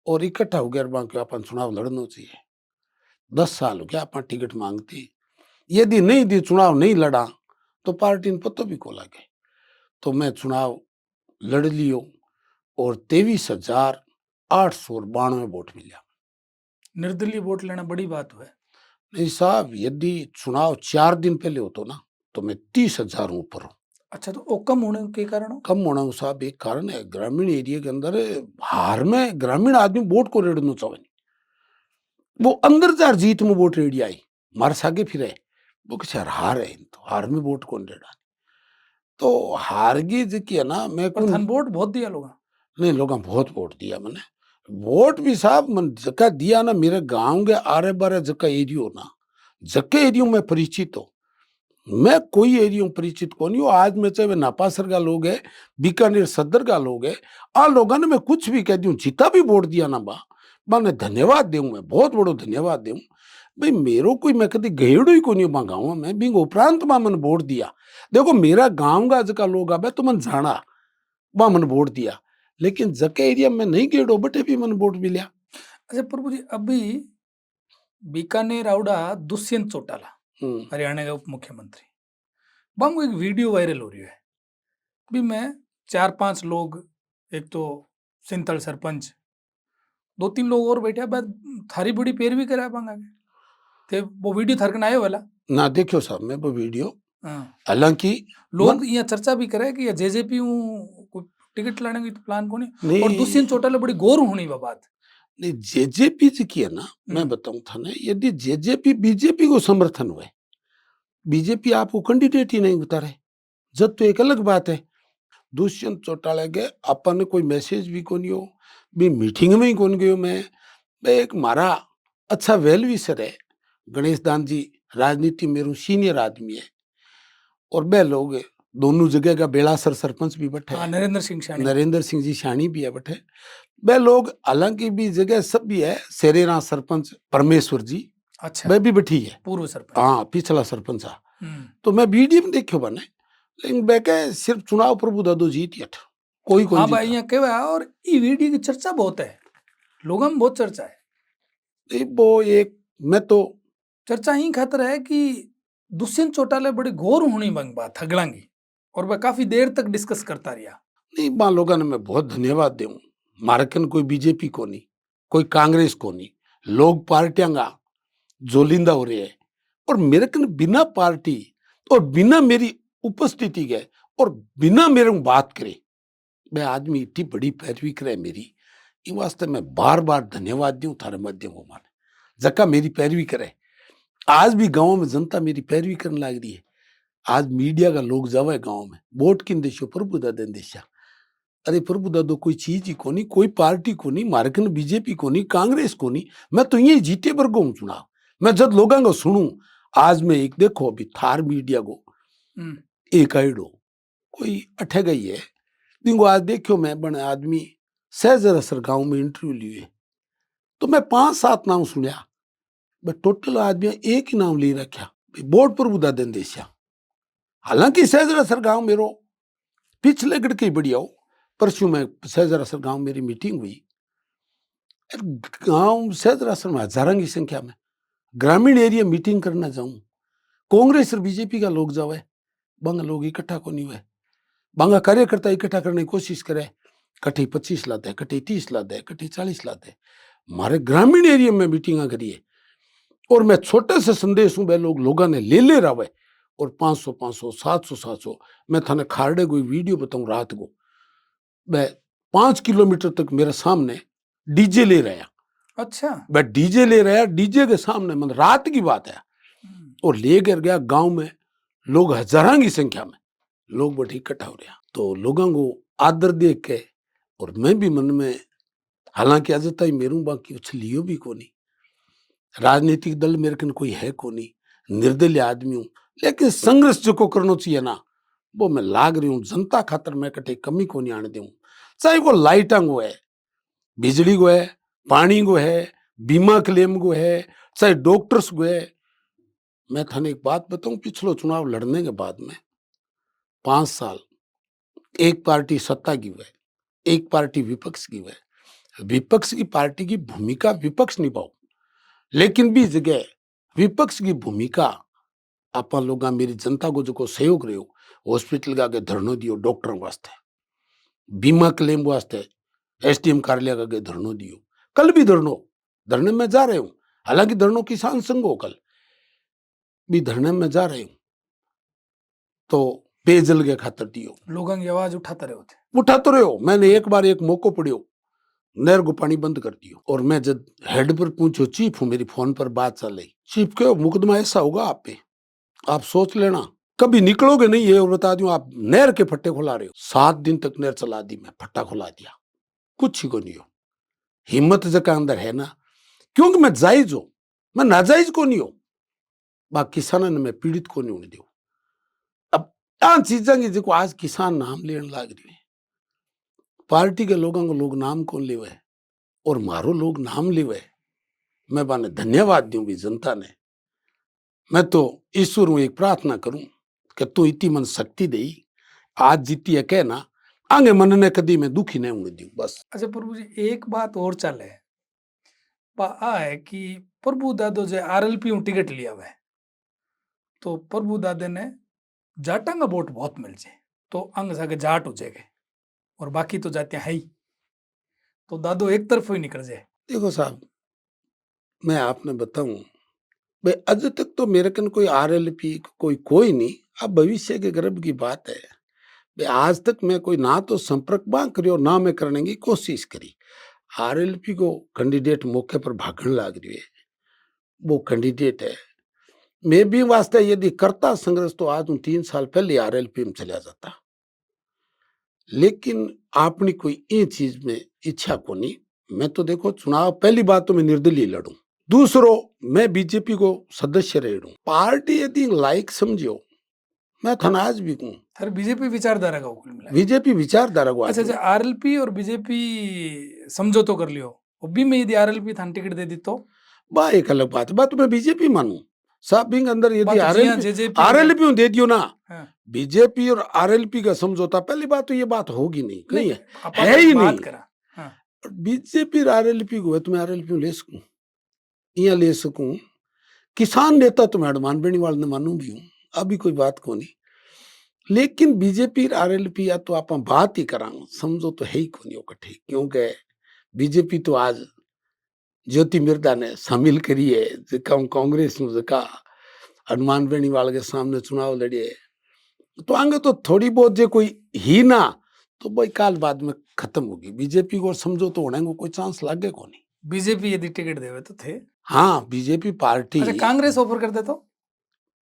और इकट्ठा हो गया बाकी अपन चुनाव लड़ना चाहिए 10 साल हो गया अपन टिकट मांगती यदि नहीं दी चुनाव नहीं लड़ा तो पार्टी ने पतो भी को लगे तो मैं चुनाव लड़ लियो और 23,892 वोट मिला। निर्दलीय वोट लेना बड़ी बात है। नहीं साहब यदि चुनाव 4 दिन पहले हो तो ना तो मैं 30,000 ऊपर हूँ। अच्छा तो वो कम होने के कारण हो? कम होना साहब एक कारण है ग्रामीण एरिया के अंदर हार में ग्रामीण आदमी वोट को रेड़ना चाहे वो अंदर जार जीत में वोट रेडी आई मार सागे फिर वो किसी हार है तो हार में वोट कौन रेड़ा तो हारगी जी की है ना मैं पर थन वोट बहुत दिया लोग नहीं लोगों बहुत वोट दिया मैंने वोट भी साहब मन जगह दिया ना मेरे गांव के आरे बारे जगह एरियो ना जगह एरियो में परिचित हो मैं कोई एरियो परिचित कौन हूँ आज में चाहे नापासर का लोग है बीकानेर सदर का लोग है आ लोगों ने मैं कुछ भी कह दूं जितना भी वोट दिया ना मैं धन्यवाद दूं मैं बहुत बड़ो धन्यवाद दूं भाई मेरो कोई मैं कभी गहेड़ो ही को नहीं बा गाँव में बिंग उपरांत में मन वोट दिया देखो मेरा गाँव का जगह लोग आवे तो मन जाना वहां मन वोट दिया लेकिन जके एरिया में नहीं गेड़ो बटे भी मन वोट मिलिया। अच्छा प्रभु जी अभी बीकानेर आवड़ा दुष्यंत चौटाला हरियाणा के उप मुख्यमंत्री बांगो एक वीडियो वायरल हो रही है। भी मैं 4-5 लोग, एक तो सिंतल सरपंच, 2-3 लोग और बैठे बाद थारी बड़ी पैरवी करा बांगा के ते वो वीडियो थारकन आयो वाला ना देखियो साहब मैं वो वीडियो, हाँ। हालांकि लोग यहाँ चर्चा भी करे कि जेजेपी को टिकट लाने की प्लान को नहीं, और नहीं दुष्यंत चौटाला बड़ी गौर होनी वो बात नहीं, जेजेपी जी की है ना, मैं बताऊं था ना, यदि जेजेपी बीजेपी को समर्थन हुए, बीजेपी आपको कैंडिडेट ही नहीं उतारे, जब तो एक अलग बात है। दुष्यंत चौटाला के अपन ने कोई मैसेज भी कौन हो, भी मीटिंग में ही कौन गयो। मैं एक मारा अच्छा वेल विशर है गणेश दान जी, राजनीति में सीनियर आदमी है, और वह लोग दोनों जगह का बेड़ासर सरपंच भी बैठे हाँ, हैं, नरेंद्र सिंह जी शानी भी है बैठे। वह लोग हालांकि भी जगह सब भी है, सेरेरा सरपंच परमेश्वर जी, अच्छा, वह भी बैठी है, पूर्व सरपंच, हाँ पिछला सरपंच था। तो मैं वीडियो में देखो बने, लेकिन बैके सिर्फ चुनाव प्रभु दादो जीत अठ कोई हाँ भाई यहाँ कहवा, और ये वीडियो की चर्चा बहुत है, लोगों में बहुत चर्चा है। वो एक मैं तो चर्चा ही खातर है कि दुष्यंत चौटाला बड़ी गौर होनी बंग बात हगलांगी, और वह काफी देर तक डिस्कस करता रहा। नहीं मां लोगों ने मैं बहुत धन्यवाद दूं, मारकन कोई बीजेपी को नहीं, कोई कांग्रेस को नहीं, लोग पार्टियां का जोलिंदा हो रहे हैं, और मेरे कन बिना पार्टी और बिना मेरी उपस्थिति के और बिना मेरे बात करे मैं आदमी इतनी बड़ी पैरवी करे मेरी, इन वास्ते मैं बार बार धन्यवाद दूं थारे माध्यम को माने जका मेरी पैरवी करे। आज भी गांव में जनता मेरी पैरवी करने लग रही है। आज मीडिया का लोग जावे गांव में, वोट किन देशो प्रभु दादा देशा, अरे प्रभु दादो कोई चीज ही को नहीं, कोई पार्टी को नहीं, मारकन बीजेपी को नहीं, कांग्रेस को नहीं, मैं तो ये जीते वर्गो हूं चुनाव। मैं जब लोगों को सुनूं, आज मैं एक देखो अभी थार मीडिया को एक आइडो कोई अठे गई है, दिंगो आज देखो मैं बने आदमी सहजर असर गांव में इंटरव्यू लिए, तो मैं 5-7 नाम सुनिया, मैं टोटल आदमी एक ही नाम ले रखा, बोर्ड प्रभु दादा देशा। हालांकि सहजर असर गांव मेरो पिछले गढ़ के बढ़िया हो, परसों में सहजर असर गांव मेरी मीटिंग हुई, गांव सहजर असर में हजारों की संख्या में ग्रामीण एरिया मीटिंग करना जाऊं, कांग्रेस और बीजेपी का लोग जावे, बंगा लोग इकट्ठा को नहीं हुए, बंगा कार्यकर्ता इकट्ठा करने की कोशिश करे, कटे 25 लाते, कटे 30 लाते, कटे 40 लाते। हमारे ग्रामीण एरिया में मीटिंग करिए, और मैं छोटे से संदेश हूं, वह लोगों ने ले रहा है, और 500 700 मैं थाने खारडे कोई वीडियो बताऊं रात को, वह 5 किलोमीटर तक मेरे सामने डीजे ले रहा। अच्छा, वह डीजे ले रहा, डीजे के सामने, मतलब रात की बात है, और लेकर गया गांव में, लोग हजारों की संख्या में लोग बड़े इकट्ठा हो रहा। तो लोगों को आदर देख के, और मैं भी मन में, हालांकि आज तक मेरू बाकी उछलियो भी को नहीं, राजनीतिक दल मेरे कन कोई है को नहीं, निर्दलीय आदमी हूं, लेकिन संघर्ष जो को करना चाहिए ना, वो मैं लाग रही हूँ जनता खातर। मैं कटे कमी को नहीं आने दूं, चाहे वो लाइटा को है, बिजली को है, पानी को है, बीमा क्लेम को है, चाहे डॉक्टर्स को है। मैं थाने एक बात बताऊं, पिछलो चुनाव लड़ने के बाद में 5 साल एक पार्टी सत्ता की हुए, एक पार्टी विपक्ष की हुए, विपक्ष की पार्टी की भूमिका विपक्ष निभाओ, लेकिन भी जगह विपक्ष की भूमिका अपन लोग मेरी जनता को जो सहयोग रहे हो, हॉस्पिटल का आगे धरनो दियो, डॉक्टरों वास्ते, बीमा क्लेम वास्ते एसडीएम कार्यालय का आगे धरनो दियो, कल भी धरने में जा रहे हूं, हालांकि धरनो किसान संघ हो, कल भी धरने में जा रहे हूं, तो पेयजल के खातर दियो, लोगों की आवाज उठाते रहे हो। मैंने एक बार एक मौको पड़ियो, नहर को पानी बंद कर दियो, और मैं जब हेड पर पूछो, चीफ हूं, मेरी फोन पर बात चल रही, चीफ के मुकदमा ऐसा होगा आप पे, आप सोच लेना कभी निकलोगे नहीं है, और बता दूं आप नहर के फट्टे खुला रहे हो। 7 दिन तक नहर चला दी, मैं फट्टा खुला दिया, कुछ ही को नहीं हो। हिम्मत जका अंदर है ना, क्योंकि मैं जायज हूं, मैं नाजायज को नहीं हो, बाकी किसानों ने मैं पीड़ित को नहीं होने दो। अब आन चीजा की जो आज किसान नाम लेने लग रही है, पार्टी के लोगों को लोग नाम कौन ले हुए, और मारो लोग नाम ले हुए, मैं बाने धन्यवाद दूं भी जनता ने। मैं तो ईश्वर हूं, एक प्रार्थना करूं कि तू इतनी मन शक्ति दे, आज जीती है कहना, आगे मन ने कदी में दुखी नहीं होने दूं बस। अच्छा प्रभु जी, एक बात और चल है, आ है कि प्रभु दादो जे आरएलपी ऊ टिकट लिया हुआ है तो प्रभु दादे ने जाटांगा वोट बहुत मिल जाए तो अंग सागे जाट हो जाएगा और बाकी तो जातियां है ही तो दादो एक तरफ ही निकल जाए। देखो साहब, मैं आपने बताऊं भाई, अज तक तो मेरे कन कोई आरएलपी कोई नहीं। अब भविष्य के गर्भ की बात है भाई। आज तक मैं कोई ना तो संपर्क बांध करियो ना मैं करने की कोशिश करी। आरएलपी को कैंडिडेट मौके पर भागण लाग रही है, वो कैंडिडेट है। मैं भी वास्ते यदि करता संघर्ष तो आज 3 साल पहले आरएलपी में चला जाता, लेकिन आपनी कोई ये चीज में इच्छा को नहीं। मैं तो देखो चुनाव, पहली बात तो मैं निर्दलीय लड़ू, दूसरो मैं बीजेपी को सदस्य रह हूं। पार्टी यदि लाइक समझियो, मैं थनाज भी हूँ। फिर बीजेपी विचारधारा का कुल मिला बीजेपी विचारधारा को अच्छा अच्छा आरएलपी और बीजेपी समझौतो कर लियो वो भी मैं यदि आरएलपी थान टिकट दे दी तो बा एक अलग बात है। बात मैं बीजेपी मानू साहब बिंग अंदर यदि बात जिया आरएलपी जेजेपी आरएलपी दे दियो ना, हाँ। बीजेपी और आरएलपी का समझौता, पहली बात तो ये बात होगी नहीं, कहीं है अपन ही बात नहीं। करा हाँ। बीजेपी और आरएलपी को है तो मैं आरएलपी ले सकूं, यहाँ ले सकूं। किसान नेता तो मैं हनुमान बेनीवाल ने मानू भी हूं, अभी कोई बात को नहीं। लेकिन बीजेपी और आरएलपी या तो आप बात ही करा समझो तो है ही को नहीं इकट्ठे, क्योंकि बीजेपी तो आज ज्योति मिर्दा ने शामिल करी है, जिका कांग्रेस में जिका हनुमान बेनीवाल के सामने चुनाव लड़े, तो आगे तो थोड़ी बहुत जो कोई ही ना तो भाई काल बाद में खत्म होगी। बीजेपी को समझो तो होने को कोई चांस लागे को नहीं। बीजेपी यदि टिकट देवे तो थे हाँ, बीजेपी पार्टी। अच्छा कांग्रेस ऑफर कर दे तो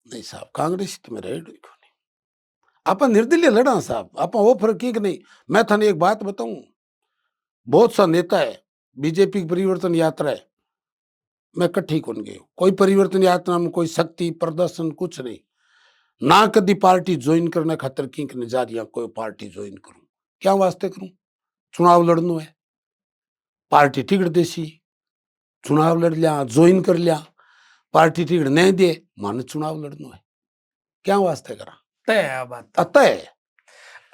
नहीं साहब, कांग्रेस तो में रह को नहीं। आप निर्दलीय लड़ा साहब, आप ऑफर की नहीं। मैं थाने एक बात बताऊं, बहुत सा नेता है बीजेपी की परिवर्तन यात्रा है, मैं कट्ठी कौन गए। कोई परिवर्तन यात्रा में कोई शक्ति प्रदर्शन कुछ नहीं, ना कदी पार्टी ज्वाइन करने खातर किंक ने जा रही कोई पार्टी ज्वाइन करूं, क्या वास्ते करूं? चुनाव लड़नो है, पार्टी टिकट देसी, चुनाव लड़ लिया, ज्वाइन कर लिया। पार्टी टिकट नहीं दे, मान चुनाव लड़नो है, क्या वास्ते करा? तय है बात अतः है।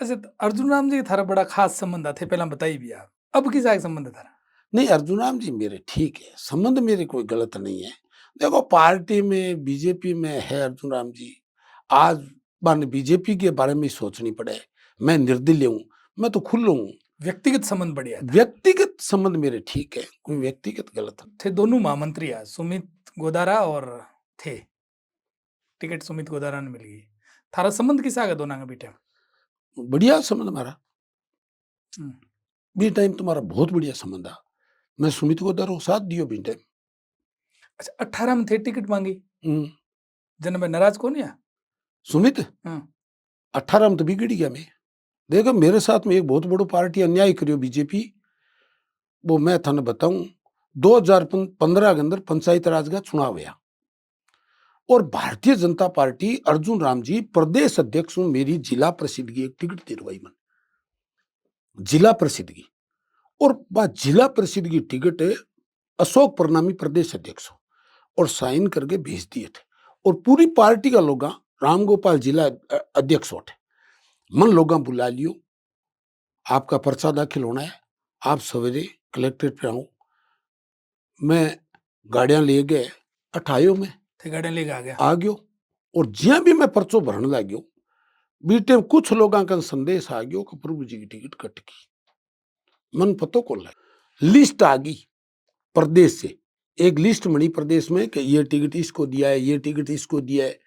अच्छा तो अर्जुन राम जी थारा बड़ा खास संबंध थे पहला बताई भी आप अब किस आगे संबंध थारा नहीं, अर्जुन राम जी मेरे ठीक है, संबंध मेरे कोई गलत नहीं है। देखो पार्टी में बीजेपी में है अर्जुन राम जी, आज मान बीजेपी के बारे में सोचनी पड़े। मैं निर्दलीय हूं, मैं तो खुल्ला हूं। व्यक्तिगत संबंध बढ़िया था। व्यक्तिगत संबंध मेरे ठीक है, कोई व्यक्तिगत गलत थे दोनों महामंत्री आज सुमित गोदारा और थे टिकट सुमित गोदारा ने मिल गई थारा संबंध किस आगे दोनों के बेटे बढ़िया संबंध हमारा बी टाइम तुम्हारा बहुत बढ़िया संबंध है। मैं सुमित को दरो साथ दियो बी टाइम। अच्छा 18 में थे टिकट मांगी जन में नाराज कौन या सुमित 18 में तो बिगड़ गया। मैं देखो मेरे साथ में एक बहुत बड़ो पार्टी अन्याय करियो बीजेपी, वो मैं थाने बताऊं 2015 के अंदर पंचायत राज का चुनाव हुआ और भारतीय जनता पार्टी अर्जुन राम जी प्रदेश अध्यक्ष मेरी जिला परिषद की एक टिकट दिलवाई मन, जिला परिषद की। और वह जिला परिषद की टिकट अशोक प्रणामी प्रदेश अध्यक्ष और साइन करके भेज दिए थे। और पूरी पार्टी का लोग रामगोपाल जिला अध्यक्ष होते मन लोग बुला लियो, आपका पर्चा दाखिल होना है, आप सवेरे कलेक्ट्रेट पे आओ। मैं गाड़ियां ले गए, अठायो में गाड़ियां ले आ गयो और ज्या भी मैं पर्चो भरने लग गयो बीटे कुछ लोगों का संदेश आ गयो कि प्रभु जी की टिकट कट गई। मन पतो को लिस्ट आ गई प्रदेश से, एक लिस्ट बनी प्रदेश में कि ये टिकट इसको दिया है, ये टिकट इसको दिया है।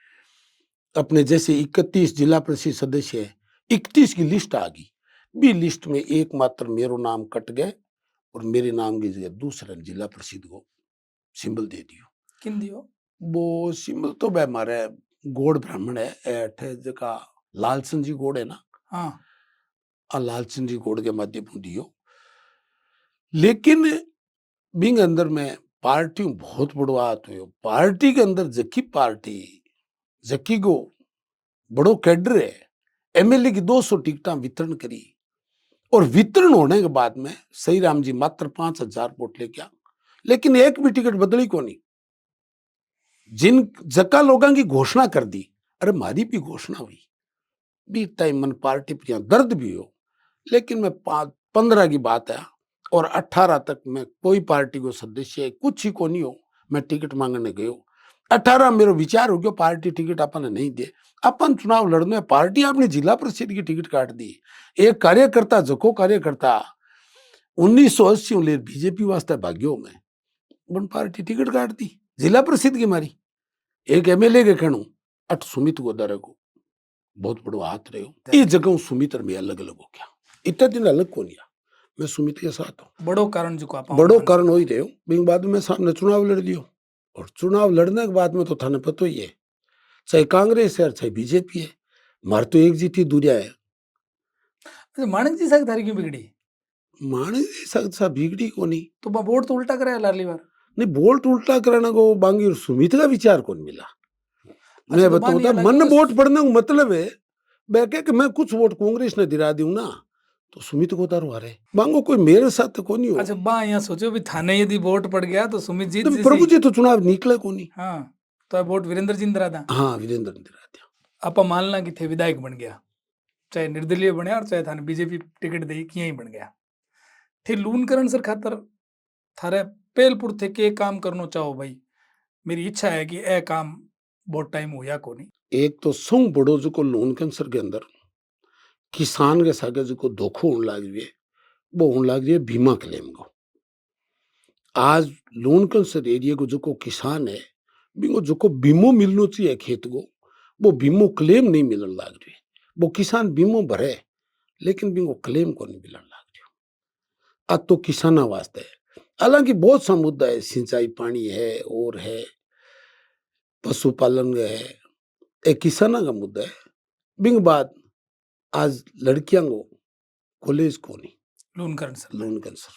अपने जैसे 31 जिला परिषद सदस्य है, 31 की लिस्ट आ गई। बी लिस्ट में एकमात्र मेरो नाम कट गए और मेरे नाम की जगह दूसरा जिला परिषद को सिंबल दे दियो। किन दियो? वो सिंबल तो वह हमारे गोड़ ब्राह्मण है जगह लालचंद जी गोड़ है ना, हाँ लालचंद जी गोड़ के माध्यम दियो। लेकिन बिंग अंदर में पार्टी बहुत बड़ो हाथ हुयो, पार्टी के अंदर जकी पार्टी जकी को बड़ो कैडर है, एमएलए की 200 टिकटा वितरण करी और वितरण होने के बाद में सही राम जी मात्र 5000 वोट लेके आ, लेकिन एक भी टिकट बदली को नहीं। जिन जका लोगों की घोषणा कर दी, अरे मारी भी घोषणा हुई बी टाइम मन पार्टी पर दर्द भी हो, लेकिन मैं 15 की बात है और 18 तक मैं कोई पार्टी को सदस्य कुछ ही को नहीं हो, मैं टिकट मांगने गयो। 18 मेरो विचार हो गयो पार्टी टिकट अपन नहीं दे, अपन चुनाव लड़ने पार्टी आपने जिला परिषद की टिकट काट दी। एक कार्यकर्ता जको कार्यकर्ता 1980 ले बीजेपी वास्ते भाग्यो में बन पार्टी टिकट काट दी जिला परिषद की मारी। एक एमएलए के कहणु अट सुमित गोदारे को बहुत बड़ो हाथ रहे हो। ये जगह सुमित और मैं अलग अलग हो गया, इतना दिन अलग को नहीं। मैं सुमित के साथ हूँ। बड़ो कारण जो आप बड़ो कारण हो ही रहे हो। बाद में सामने चुनाव लड़ दियो, और चुनाव लड़ने के बाद में तो थाने पता ही है, चाहे कांग्रेस है चाहे बीजेपी है, मार तो एक जीती दूरिया है। अच्छा, माणिक जी साथ थारी क्यों बिगड़ी? माने सा बिगड़ी को नहीं, तो वोट तो उल्टा कराया लाली बार। नहीं वोट उल्टा कराना को बांगी और सुमित का विचार कौन मिला। मैं तो बताऊँ था मन वोट पड़ने का मतलब है बैके कि मैं कुछ वोट कांग्रेस ने दिला दूं ना तो सुमित को तारो हारे मांगो कोई मेरे साथ तो नहीं हो। अच्छा बा यहाँ सोचो भी थाने यदि वोट पड़ गया तो सुमित जी तो प्रभु जी तो चुनाव निकले को नहीं। हाँ तो वोट वीरेंद्र जी ने दिला था। हाँ वीरेंद्र ने दिला दिया। आप मानना कि थे विधायक बन गया, चाहे निर्दलीय बने और चाहे थाने बीजेपी टिकट दी कि ही बन गया थे लूनकरण सर खातर थारे पेलपुर थे के काम करना चाहो भाई, मेरी इच्छा है कि ए काम बहुत टाइम हो या को नहीं। एक तो संग बड़ो जो को लोन कैंसर के अंदर किसान के सागे जो को धोखो होने लग रही है, वो होने लग रही है बीमा क्लेम को। आज लोन कैंसर एरिया को जो को किसान है बिंगो जो को बीमो मिलना चाहिए खेत को, वो बीमो क्लेम नहीं मिलने लग रही है। वो किसान बीमो भरे लेकिन बिंगो क्लेम को नहीं मिलने लग रही। अब तो किसाना वास्ते हालांकि बहुत सा मुद्दा है, सिंचाई पानी है और है पशुपालन है, एक किसाना का मुद्दा है। बिंग बाद आज लड़कियां को कॉलेज को नहीं लोन कैंसर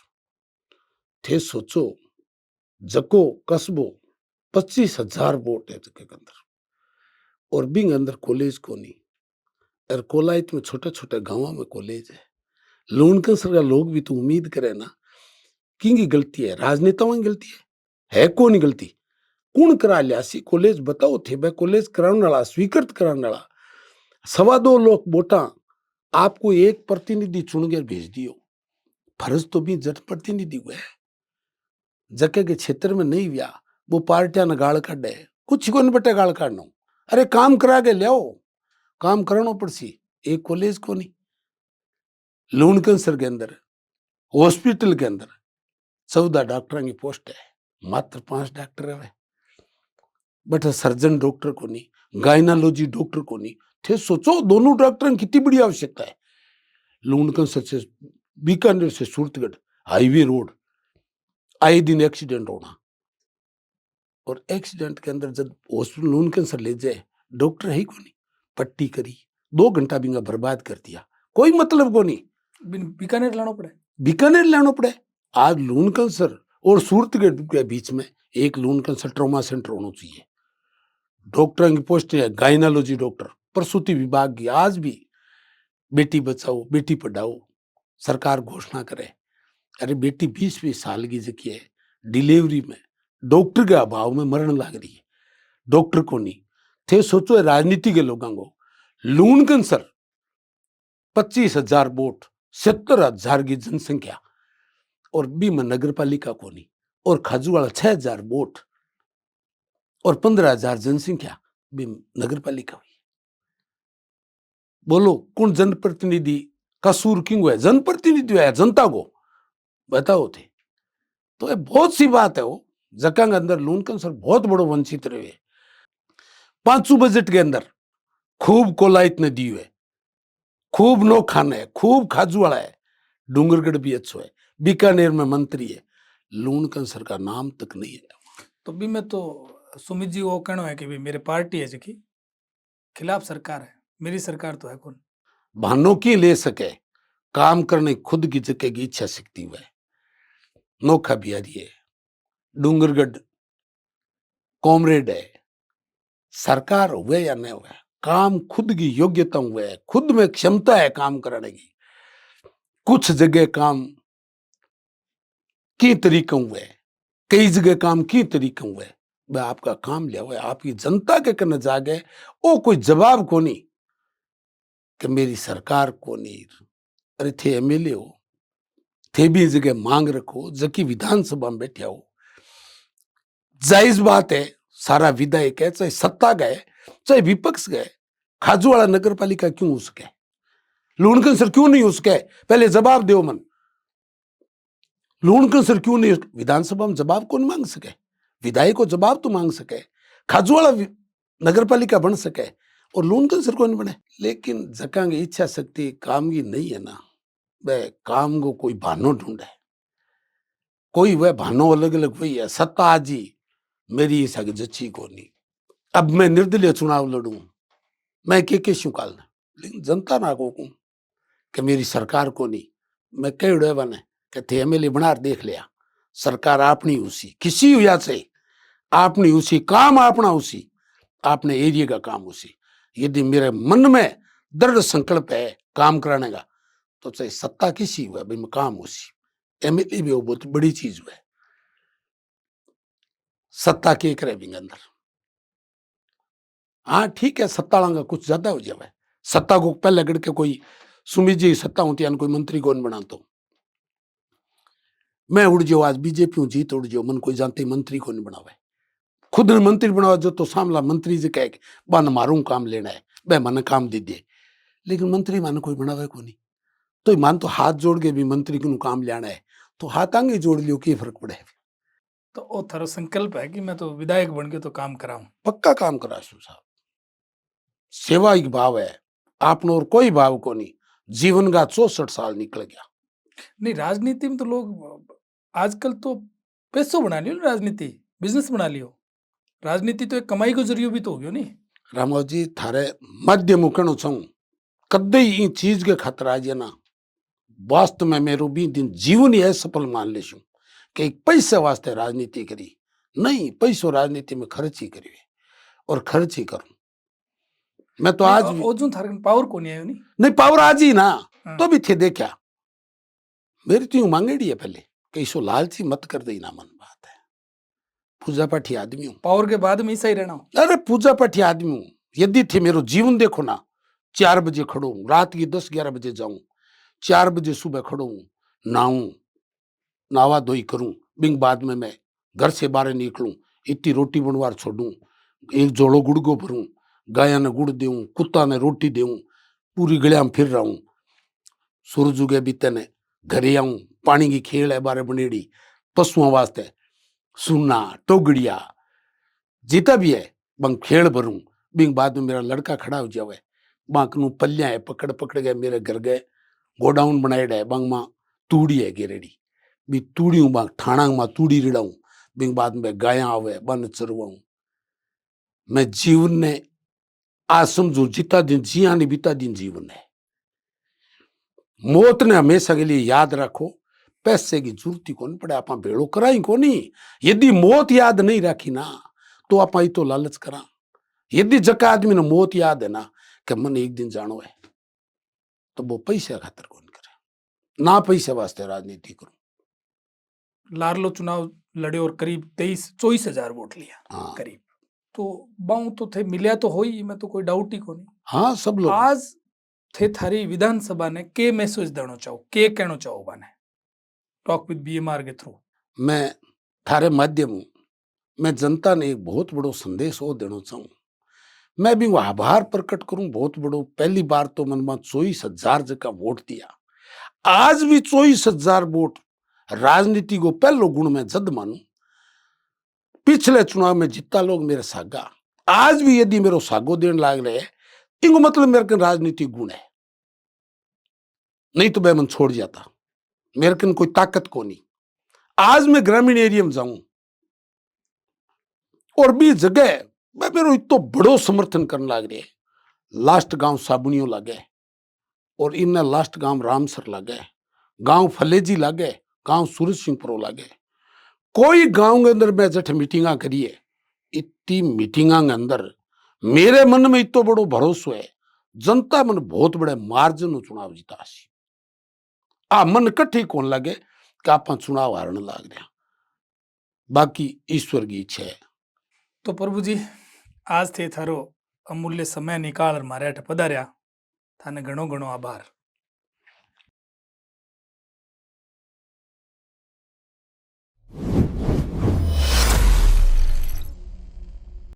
थे सोचो जको कस्बो 25,000 वोट है जगह के अंदर और बिंग अंदर कॉलेज को नहीं। और कोलाइत में छोटे छोटे गांवों में कॉलेज है। लोन कैंसर का लोग भी तो उम्मीद करे ना कि गलती है राजनेताओं की गलती है को नहीं गलती कौन करा लिया सी कॉलेज बताओ थे भाई कॉलेज कराने वाला स्वीकृत कराने वाला 2.25 लाख वोटा आपको एक प्रतिनिधि चुन कर भेज दियो। फर्ज तो भी जन प्रतिनिधि हुआ है जके के क्षेत्र में नहीं हुआ वो पार्टियां ने गाल काटे कुछ को नहीं बटे गाल काटना। अरे काम करा के लियाओ, काम कराना पड़सी। एक कॉलेज को नहीं लोन कैंसर के अंदर हॉस्पिटल के अंदर 14 डॉक्टर की पोस्ट है, मात्र 5 डॉक्टर है बट सर्जन डॉक्टर को नहीं, गायनालॉजी डॉक्टर को नहीं थे। सोचो दोनों डॉक्टर की कितनी बड़ी आवश्यकता है। लोन कैंसर से बीकानेर से सूरतगढ़ हाईवे रोड आए दिन एक्सीडेंट होना, और एक्सीडेंट के अंदर जब हॉस्पिटल लोन कैंसर ले जाए डॉक्टर है को नहीं, पट्टी करी 2 घंटा बिंगा बर्बाद कर दिया, कोई मतलब को नहीं। बीकानेर लाना पड़े। आज लोन कैंसर और सूरतगढ़ के बीच में एक लोन कैंसर ट्रॉमा सेंटर होना चाहिए। डॉक्टर की पोस्ट है गायनालॉजी डॉक्टर, प्रसूति विभाग की आज भी बेटी बचाओ बेटी पढ़ाओ सरकार घोषणा करे। अरे बेटी 20-20 साल की जकी है डिलीवरी में डॉक्टर के अभाव में मरण लग रही है, डॉक्टर को नहीं थे। सोचो राजनीति के लोगों को लून कैंसर 25,000 वोट 70,000 की जनसंख्या और बी में नगर पालिका को नहीं, और खाजूवाड़ा 6,000 वोट और 15,000 जनसंख्या भी नगर पालिका हुई। बोलो कौन जनप्रतिनिधि कसूर क्यों है? जनप्रतिनिधि है जनता को बताओ थे। तो ये बहुत सी बात है वो जका के अंदर लोन कैंसर बहुत बड़ो वंचित रहे। 5 बजट के अंदर खूब कोलाइत ने दी है, खूब नौखान है, खूब खाजूवाड़ा है, डूंगरगढ़ भी अच्छो है, बीकानेर में मंत्री है, लोन कैंसर का नाम तक नहीं है। तो भी मैं तो सुमित जी वो कहना है कि भी मेरे पार्टी है जी खिलाफ सरकार है, मेरी सरकार तो है कौन बहानों की ले सके काम करने खुद की जगह की इच्छा शक्ति हुआ है। नोखा बिहारी है, डूंगरगढ़ कॉमरेड है, सरकार हुए या नहीं हुआ काम खुद की योग्यता हुआ है, खुद में क्षमता है काम करने की। कुछ जगह काम की तरीका हुआ है, कई जगह काम की तरीका हुआ है, वह आपका काम लिया हुआ है, आपकी जनता के करने जागे वो कोई जवाब को नहीं कि मेरी सरकार को नहीं। अरे थे एमएलए हो थे भी जगह मांग रखो जबकि विधानसभा में बैठे हो। जायज बात है, सारा विधायक है, चाहे सत्ता गए चाहे विपक्ष गए, खाजूवाड़ा नगर पालिका क्यों हो सके, लूणकन सर क्यों नहीं हो सके, पहले जवाब दो मन। लूणकन सर क्यों नहीं, विधानसभा में जवाब कौन मांग सके, विधायक को जवाब तो मांग सके, खाजूवाड़ा नगर पालिका बन सके और लूणकन सर कौन बने। लेकिन जकांगे इच्छा शक्ति काम की नहीं है ना, वह काम को कोई बहानो ढूंढे, कोई वह बहानो अलग अलग वही है। सत्ता आजी मेरी इस आगे जच्ची को नहीं, अब मैं निर्दलीय चुनाव लड़ूं, मैं के शू काल, लेकिन जनता ना को कि मेरी सरकार को नहीं, मैं कई उड़े बने कि थे एमएलए बना देख लिया, सरकार आपनी उसी किसी हुआ से आपनी उसी काम अपना उसी आपने एरिया का काम उसी। यदि मेरे मन में दृढ़ संकल्प है काम कराने का तो चाहे सत्ता किसी हुआ भाई मैं काम उसी, एमएलए भी वो बहुत बड़ी चीज हुआ, सत्ता के करे भी अंदर। हाँ ठीक है, सत्ता का कुछ ज्यादा हो जाए, सत्ता को पहले गढ़ के कोई सुमित जी सत्ता होती है कोई मंत्री कौन बना, तो मैं उड़ जाओ आज बीजेपी हूं जीत उड़ जाओ मन कोई जानते मंत्री कौन बनावे, खुद ने मंत्री बनावा जो तो सामला मंत्री से कह बन मारू काम लेना है वह मन काम दे दे, लेकिन मंत्री मान कोई बनावे को नहीं, तो मान तो हाथ जोड़ के भी मंत्री को काम लेना है तो हाथ आगे जोड़ लियो की फर्क पड़े। तो वो थारो संकल्प है कि मैं तो विधायक बन के तो काम कराऊं, पक्का काम कराशू साहब, सेवा एक भाव है आपनो और कोई भाव को नहीं, जीवन का 64 साल निकल गया। नहीं राजनीति में तो लोग आजकल तो पैसों बना लियो ना, राजनीति बिजनेस बना लियो, राजनीति तो एक कमाई को जरियो भी तो हो गयो नहीं। रामो जी थारे मध्य मुकणो छूं कदे ई चीज के खतरा आज ना, वास्तव में मेरो भी दिन जीवन ही सफल मान लेशू कि एक पैसे वास्ते राजनीति करी नहीं, पैसों राजनीति में खर्च ही करी और खर्च ही करूं मैं तो आज भी ओजून थारे पावर को नहीं आयो नहीं पावर आज ही ना, हाँ। तो भी थे देखा मेरी तो यूं मांगेड़ी है पहले कि सो लालची मत कर दे ना, मन बात है पूजा पाठी आदमी हूं, पावर के बाद में ही सही रहना हो। अरे पूजा पाठी आदमी हूं, यदि थे मेरो जीवन देखो ना, 4 बजे खड़ो हूं, रात की 10-11 बजे जाऊं, 4 बजे सुबह खड़ो हूं, नहाऊं, नहावा धोई करूं, बिंग बाद में मैं घर से बाहर निकलूं, इतनी रोटी बनवार छोड़ूं, एक जोड़ो गुड़ को भरूं, गाया ने गुड़ देऊं, कुत्ता ने रोटी देऊं, पूरी गलिया में फिर रहा हूं, सूरज उगे बीते ने घरे आऊं, पानी की खेल है बारे बनेड़ी, पशुओं वास्ते सुना टोगड़िया जीता भी है बंग खेल भरूं, बिंग बाद में मेरा लड़का खड़ा हो जावे, बांक नू पल्लिया है पकड़ पकड़ गए मेरे घर गए, गोडाउन बनाएड़ा है बंग मां तूड़ी है गेरेड़ी, बी तूड़ी बांग ठाणांग मां तूड़ी रिड़ाऊं, बिंग बाद में गाया आवे बन चरवाऊं। मैं जीवन ने आज समझू जिता दिन जिया नहीं बीता दिन जीवन है, मौत ने हमेशा के लिए याद रखो, पैसे की जरूरत ही कौन पड़े, आप भेड़ो कराई को नहीं, यदि मौत याद नहीं रखी ना तो आप तो लालच करा, यदि जका आदमी ने मौत याद है ना कि मन एक दिन जानो है तो वो पैसे खातर कौन करे, ना पैसे वास्ते राजनीति करूं। लारलो चुनाव लड़े और करीब 23-24 हजार वोट लिया हाँ करीब, तो बाऊ तो थे मिलिया तो हो ही, मैं तो कोई डाउट ही को नहीं। हाँ सब लोग आज थे थारी विधानसभा ने के मैसेज देना चाहो, के कहना चाहो बाने टॉक विद बीएमआर के थ्रू। मैं थारे माध्यम हूं, मैं जनता ने एक बहुत बड़ो संदेश वो देना चाहूं, मैं भी वो आभार प्रकट करूं बहुत बड़ो, पहली बार तो मन में 24,000 जगह वोट दिया, आज भी 24,000 वोट राजनीति को पहलो गुण में जद मानू, पिछले चुनाव में जितना लोग मेरे सागा, आज भी यदि मेरे सागो देने लाग रहे इनको मतलब मेरे कन राजनीतिक गुण है, नहीं तो मैं मन छोड़ जाता, मेरे कन कोई ताकत को नहीं। आज मैं ग्रामीण एरिया में जाऊं और भी जगह मैं मेरे इतो बड़ो समर्थन करने लग रहे, लास्ट गांव साबुनियों लगे और इनने लास्ट गांव रामसर लगे, गांव फलेजी लगे, गांव सूरज सिंहपुरो लगे, कोई गांव के अंदर मैं जठ मीटिंगा करिए, इतनी मीटिंगा के अंदर मेरे मन में इतो बड़ो भरोसा है, जनता मन बहुत बड़े मार्जिन चुनाव जीता, आ मन कट्ठी कौन लगे कि आप चुनाव हारने लग रहे, बाकी ईश्वर की इच्छा है। तो प्रभु जी आज थे थारो अमूल्य समय निकाल मारे अठ पधार्या, थाने घणो घणो आभार। है।